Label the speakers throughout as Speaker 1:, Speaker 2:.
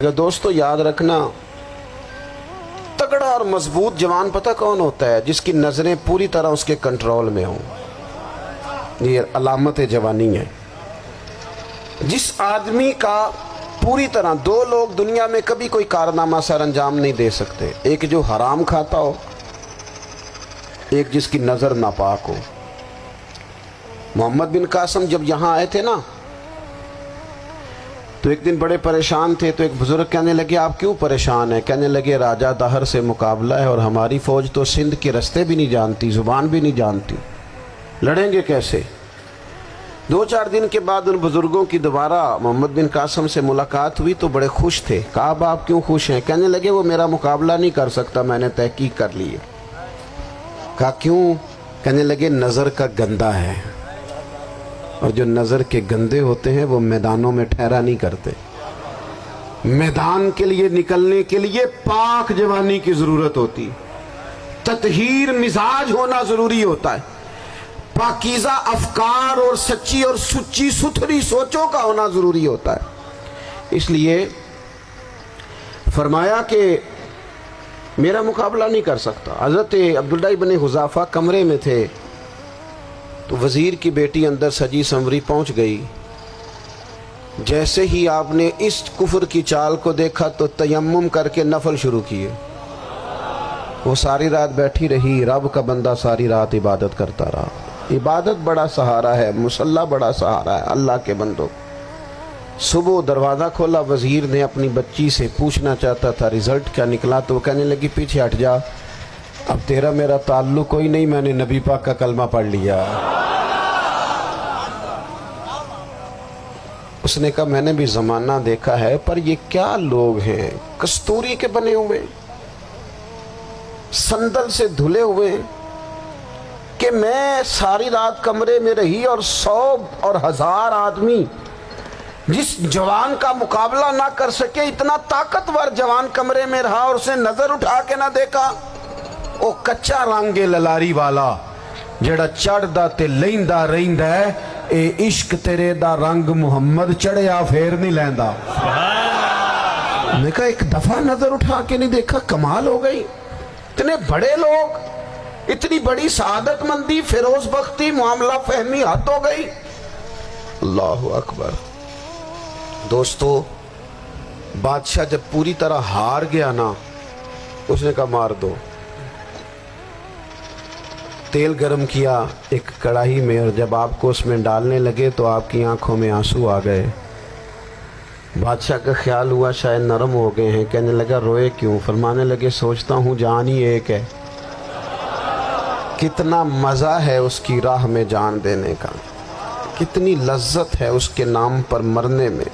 Speaker 1: دوستو یاد رکھنا، تگڑا اور مضبوط جوان پتہ کون ہوتا ہے؟ جس کی نظریں پوری طرح اس کے کنٹرول میں ہوں۔ یہ علامت جوانی ہے۔ جس آدمی کا پوری طرح دو لوگ دنیا میں کبھی کوئی کارنامہ سر انجام نہیں دے سکتے، ایک جو حرام کھاتا ہو، ایک جس کی نظر ناپاک ہو۔ محمد بن قاسم جب یہاں آئے تھے نا تو ایک دن بڑے پریشان تھے، تو ایک بزرگ کہنے لگے آپ کیوں پریشان ہیں؟ کہنے لگے راجہ دہر سے مقابلہ ہے اور ہماری فوج تو سندھ کے رستے بھی نہیں جانتی، زبان بھی نہیں جانتی، لڑیں گے کیسے؟ دو چار دن کے بعد ان بزرگوں کی دوبارہ محمد بن قاسم سے ملاقات ہوئی تو بڑے خوش تھے۔ کہا اب آپ کیوں خوش ہیں؟ کہنے لگے وہ میرا مقابلہ نہیں کر سکتا، میں نے تحقیق کر لی ہے۔ کہا کیوں؟ کہنے لگے نظر کا گندہ ہے، اور جو نظر کے گندے ہوتے ہیں وہ میدانوں میں ٹھہرا نہیں کرتے۔ میدان کے لیے نکلنے کے لیے پاک جوانی کی ضرورت ہوتی، تطہیر مزاج ہونا ضروری ہوتا ہے، پاکیزہ افکار اور سچی اور سچی ستھری سوچوں کا ہونا ضروری ہوتا ہے۔ اس لیے فرمایا کہ میرا مقابلہ نہیں کر سکتا۔ حضرت عبداللہ ابن حذافہ کمرے میں تھے تو وزیر کی بیٹی اندر سجی سنوری پہنچ گئی۔ جیسے ہی آپ نے اس کفر کی چال کو دیکھا تو تیمم کر کے نفل شروع کیے۔ وہ ساری رات بیٹھی رہی، رب کا بندہ ساری رات عبادت کرتا رہا۔ عبادت بڑا سہارا ہے، مصلی بڑا سہارا ہے اللہ کے بندوں۔ صبح دروازہ کھولا، وزیر نے اپنی بچی سے پوچھنا چاہتا تھا رزلٹ کیا نکلا، تو وہ کہنے لگی پیچھے ہٹ جا، اب تیرا میرا تعلق کوئی نہیں، میں نے نبی پاک کا کلمہ پڑھ لیا۔ اس نے کہا میں نے بھی زمانہ دیکھا ہے، پر یہ کیا لوگ ہیں، کستوری کے بنے ہوئے، سندل سے دھلے ہوئے، کہ میں ساری رات کمرے میں رہی اور 100 اور 1000 آدمی جس جوان کا مقابلہ نہ کر سکے، اتنا طاقتور جوان کمرے میں رہا اور اسے نظر اٹھا کے نہ دیکھا۔ او کچا رنگ للاری والا جڑا چڑھدا تے لیندا رہندا ہے، اے عشق تیرے دا رنگ محمد چڑھیا پھر نہیں لیندا۔ میں کہا ایک دفعہ نظر اٹھا کے نہیں دیکھا، کمال ہو گئی۔ اتنے بڑے لوگ، اتنی بڑی سعادت مندی، فیروز بختی، معاملہ فہمی حد ہو گئی۔ اللہ اکبر۔ دوستو بادشاہ جب پوری طرح ہار گیا نا، اس نے کہا مار دو۔ تیل گرم کیا ایک کڑاہی میں، اور جب آپ کو اس میں ڈالنے لگے تو آپ کی آنکھوں میں آنسو آ گئے۔ بادشاہ کا خیال ہوا شاید نرم ہو گئے ہیں، کہنے لگا روئے کیوں؟ فرمانے لگے سوچتا ہوں جان ہی ایک ہے، کتنا مزہ ہے اس کی راہ میں جان دینے کا، کتنی لذت ہے اس کے نام پر مرنے میں،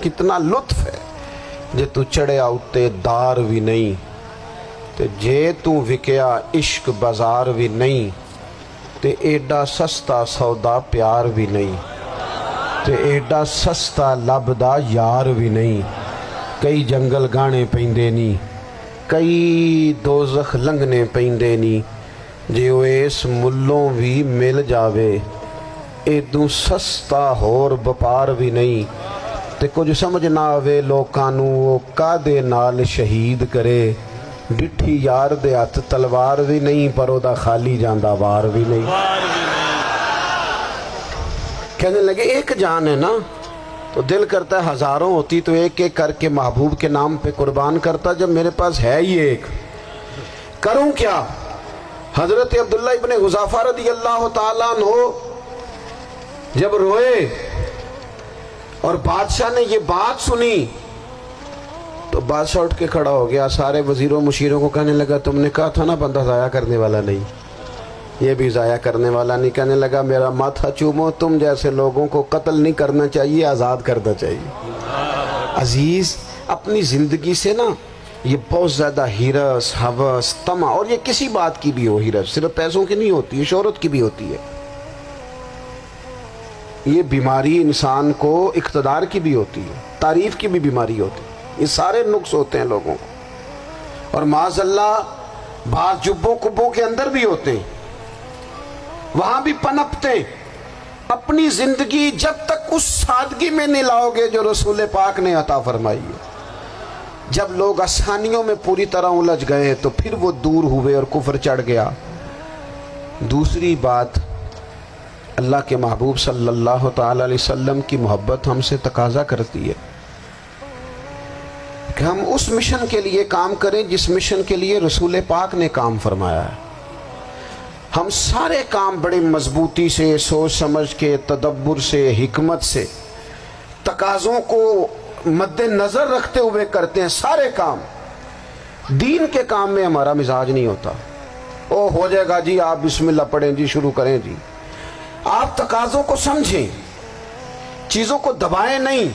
Speaker 1: کتنا لطف ہے۔ جے تو چڑھیا اتے دار بھی نہیں تے جے تو وکیا عشق بازار بھی نہیں، تے ایڈا سستا سودا پیار بھی نہیں، تے ایڈا سستا لبدا یار بھی نہیں۔ کئی جنگل گانے پیندے نہیں، کئی دوزخ لنگنے پیندے نہیں، جے وہ اس ملوں بھی مل جاوے، ایدوں سستا ہور بپار بھی نہیں۔ تے کچھ سمجھ نہ آوے لوکانوں وہ کادے نال شہید کرے، ڈٹھی یار دے ہاتھ تلوار بھی نہیں، پر او دا خالی جاندہ وار بھی نہیں۔ کہنے لگے ایک جان ہے نا، تو دل کرتا ہے ہزاروں ہوتی تو ایک ایک کر کے محبوب کے نام پہ قربان کرتا، جب میرے پاس ہے ہی ایک، کروں کیا؟ حضرت عبداللہ ابن حذافہ رضی اللہ تعالیٰ عنہ جب روئے اور بادشاہ نے یہ بات سنی تو بادشاہ اٹھ کے کھڑا ہو گیا، سارے وزیروں مشیروں کو کہنے لگا تم نے کہا تھا نا بندہ ضائع کرنے والا نہیں، یہ بھی ضائع کرنے والا نہیں۔ کہنے لگا میرا ماتھا چومو، تم جیسے لوگوں کو قتل نہیں کرنا چاہیے، آزاد کرنا چاہیے۔ عزیز اپنی زندگی سے نا یہ بہت زیادہ ہرس، ہوس، طمع، اور یہ کسی بات کی بھی ہو، ہرس صرف پیسوں کی نہیں ہوتی ہے، شہرت کی بھی ہوتی ہے، یہ بیماری انسان کو اقتدار کی بھی ہوتی ہے، تعریف کی بھی بیماری ہوتی ہے، یہ سارے نقص ہوتے ہیں لوگوں کو، اور معاذ اللہ بعض جبوں کبوں کے اندر بھی ہوتے ہیں، وہاں بھی پنپتے ہیں۔ اپنی زندگی جب تک اس سادگی میں نہیں لاؤ گے جو رسول پاک نے عطا فرمائی ہے، جب لوگ آسانیوں میں پوری طرح الجھ گئے تو پھر وہ دور ہوئے اور کفر چڑھ گیا۔ دوسری بات، اللہ کے محبوب صلی اللہ تعالی علیہ وسلم کی محبت ہم سے تقاضا کرتی ہے کہ ہم اس مشن کے لیے کام کریں جس مشن کے لیے رسول پاک نے کام فرمایا ہے۔ ہم سارے کام بڑے مضبوطی سے، سوچ سمجھ کے، تدبر سے، حکمت سے، تقاضوں کو مد نظر رکھتے ہوئے کرتے ہیں سارے کام۔ دین کے کام میں ہمارا مزاج نہیں ہوتا، او ہو جائے گا جی، آپ بسم اللہ پڑھیں جی، شروع کریں جی۔ آپ تقاضوں کو سمجھیں، چیزوں کو دبائیں نہیں،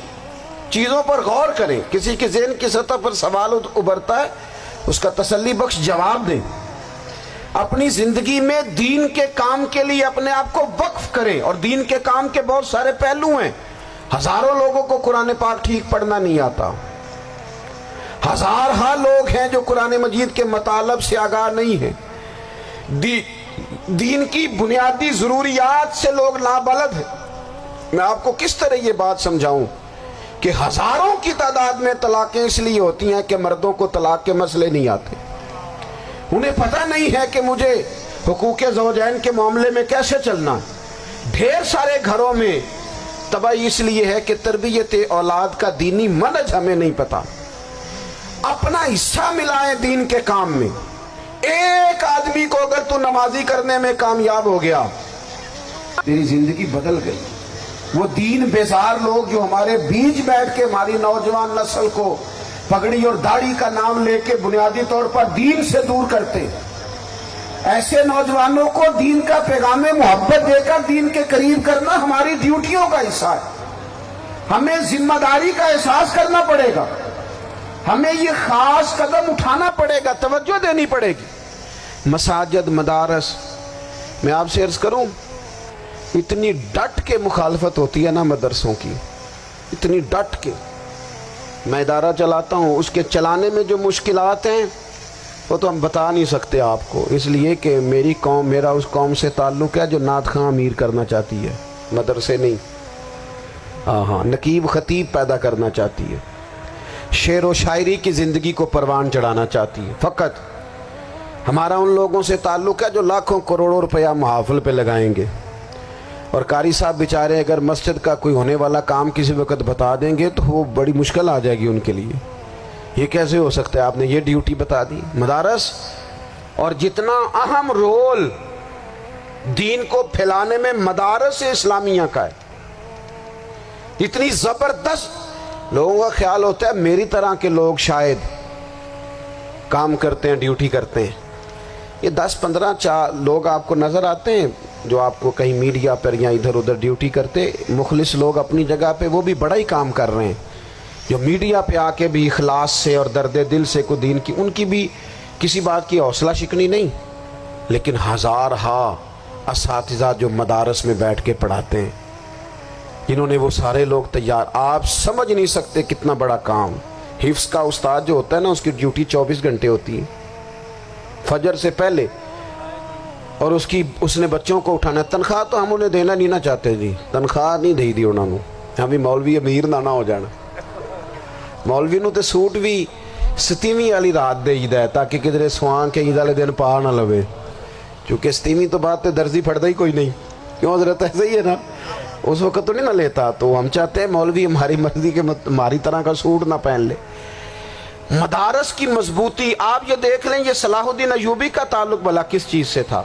Speaker 1: چیزوں پر غور کریں۔ کسی کے ذہن کی سطح پر سوال ابھرتا ہے، اس کا تسلی بخش جواب دیں۔ اپنی زندگی میں دین کے کام کے لیے اپنے آپ کو وقف کریں، اور دین کے کام کے بہت سارے پہلو ہیں۔ ہزاروں لوگوں کو قرآن پاک ٹھیک پڑھنا نہیں آتا، ہزارہا لوگ ہیں جو قرآن مجید کے مطالب سے آگاہ نہیں ہیں، دین کی بنیادی ضروریات سے لوگ نابلد ہیں۔ میں آپ کو کس طرح یہ بات سمجھاؤں کہ ہزاروں کی تعداد میں طلاقیں اس لیے ہوتی ہیں کہ مردوں کو طلاق کے مسئلے نہیں آتے، انہیں پتہ نہیں ہے کہ مجھے حقوق زوجین کے معاملے میں کیسے چلنا ہے۔ ڈھیر سارے گھروں میں تباہی اس لیے ہے کہ تربیت اولاد کا دینی منہج ہمیں نہیں پتا۔ اپنا حصہ ملائیں دین کے کام میں۔ ایک آدمی کو اگر تو نمازی کرنے میں کامیاب ہو گیا، تیری زندگی بدل گئی۔ وہ دین بیزار لوگ جو ہمارے بیچ بیٹھ کے ہماری نوجوان نسل کو پگڑی اور داڑھی کا نام لے کے بنیادی طور پر دین سے دور کرتے، ایسے نوجوانوں کو دین کا پیغام محبت دے کر دین کے قریب کرنا ہماری ڈیوٹیوں کا حصہ ہے۔ ہمیں ذمہ داری کا احساس کرنا پڑے گا، ہمیں یہ خاص قدم اٹھانا پڑے گا، توجہ دینی پڑے گی۔ مساجد، مدارس، میں آپ سے عرض کروں، اتنی ڈٹ کے مخالفت ہوتی ہے نا مدرسوں کی، اتنی ڈٹ کے۔ میں ادارہ چلاتا ہوں، اس کے چلانے میں جو مشکلات ہیں وہ تو ہم بتا نہیں سکتے آپ کو، اس لیے کہ میری قوم، میرا اس قوم سے تعلق ہے جو نعت خواں امیر کرنا چاہتی ہے، مدرسے نہیں۔ ہاں، نقیب خطیب پیدا کرنا چاہتی ہے، شعر و شاعری کی زندگی کو پروان چڑھانا چاہتی ہے۔ فقط ہمارا ان لوگوں سے تعلق ہے جو لاکھوں کروڑوں روپیہ محافل پہ لگائیں گے، اور قاری صاحب بیچارے اگر مسجد کا کوئی ہونے والا کام کسی وقت بتا دیں گے تو وہ بڑی مشکل آ جائے گی ان کے لیے۔ یہ کیسے ہو سکتا ہے، آپ نے یہ ڈیوٹی بتا دی؟ مدارس، اور جتنا اہم رول دین کو پھیلانے میں مدارس اسلامیہ کا ہے، اتنی زبردست، لوگوں کا خیال ہوتا ہے میری طرح کے لوگ شاید کام کرتے ہیں، ڈیوٹی کرتے ہیں۔ یہ 10-15 لوگ آپ کو نظر آتے ہیں جو آپ کو کہیں میڈیا پر یا ادھر ادھر ڈیوٹی کرتے، مخلص لوگ اپنی جگہ پہ، وہ بھی بڑا ہی کام کر رہے ہیں، جو میڈیا پہ آ کے بھی اخلاص سے اور درد دل سے کو دین کی، ان کی بھی کسی بات کی حوصلہ شکنی نہیں، لیکن ہزارہا اساتذہ جو مدارس میں بیٹھ کے پڑھاتے ہیں، جنہوں نے وہ سارے لوگ تیار، آپ سمجھ نہیں سکتے کتنا بڑا کام۔ حفظ کا استاد جو ہوتا ہے نا، اس کی ڈیوٹی 24 گھنٹے ہوتی ہے، فجر سے پہلے، اور اس نے بچوں کو اٹھانا ہے۔ تنخواہ تو ہم انہیں دینا نہیں نہ چاہتے جی، تنخواہ نہیں دے دی انہوں نے، ہمیں مولوی امیر نہ ہو جانا، مولوی نو تے سوٹ بھی 27ویں والی رات دے ہی ہے تاکہ کدھر سوان کے عید والے دن پا نہ لوے، چونکہ 27ویں تو بعد تے درزی پھڑتا ہی کوئی نہیں، کیوں حضرت ایسا ہی ہے نا، اس وقت تو نہیں نہ لیتا، تو ہم چاہتے ہیں مولوی ہماری مرضی کے ہماری طرح کا سوٹ نہ پہن لے۔ مدارس کی مضبوطی، آپ یہ دیکھ لیں، یہ صلاح الدین ایوبی کا تعلق بھلا کس چیز سے تھا؟